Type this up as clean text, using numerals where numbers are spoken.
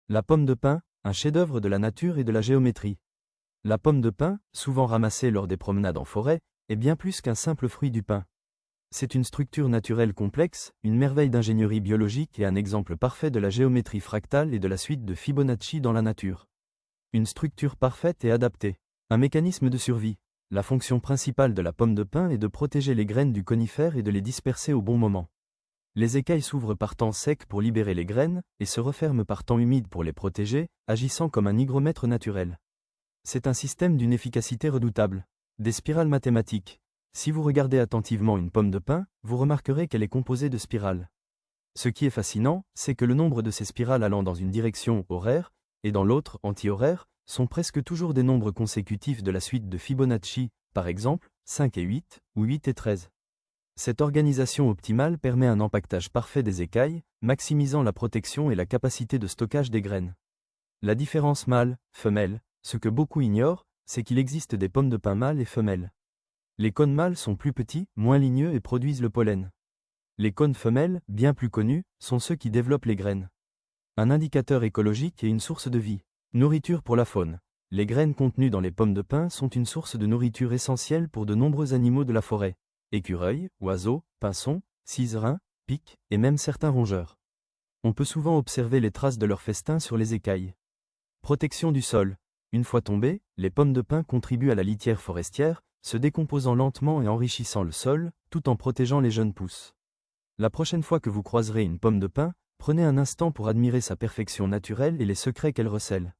La pomme de pin, un chef-d'œuvre de la nature et de la géométrie. La pomme de pin, souvent ramassée lors des promenades en forêt, est bien plus qu'un simple fruit du pin. C'est une structure naturelle complexe, une merveille d'ingénierie biologique et un exemple parfait de la géométrie fractale et de la suite de Fibonacci dans la nature. Une structure parfaite et adaptée. Un mécanisme de survie. La fonction principale de la pomme de pin est de protéger les graines du conifère et de les disperser au bon moment. Les écailles s'ouvrent par temps sec pour libérer les graines, et se referment par temps humide pour les protéger, agissant comme un hygromètre naturel. C'est un système d'une efficacité redoutable. Des spirales mathématiques. Si vous regardez attentivement une pomme de pin, vous remarquerez qu'elle est composée de spirales. Ce qui est fascinant, c'est que le nombre de ces spirales allant dans une direction horaire, et dans l'autre anti-horaire, sont presque toujours des nombres consécutifs de la suite de Fibonacci, par exemple, 5 et 8, ou 8 et 13. Cette organisation optimale permet un empaquetage parfait des écailles, maximisant la protection et la capacité de stockage des graines. La différence mâle-femelle, ce que beaucoup ignorent, c'est qu'il existe des pommes de pin mâles et femelles. Les cônes mâles sont plus petits, moins ligneux et produisent le pollen. Les cônes femelles, bien plus connus, sont ceux qui développent les graines. Un indicateur écologique et une source de vie. Nourriture pour la faune. Les graines contenues dans les pommes de pin sont une source de nourriture essentielle pour de nombreux animaux de la forêt. Écureuils, oiseaux, pinsons, ciserins, pics, et même certains rongeurs. On peut souvent observer les traces de leur festin sur les écailles. Protection du sol. Une fois tombées, les pommes de pin contribuent à la litière forestière, se décomposant lentement et enrichissant le sol, tout en protégeant les jeunes pousses. La prochaine fois que vous croiserez une pomme de pin, prenez un instant pour admirer sa perfection naturelle et les secrets qu'elle recèle.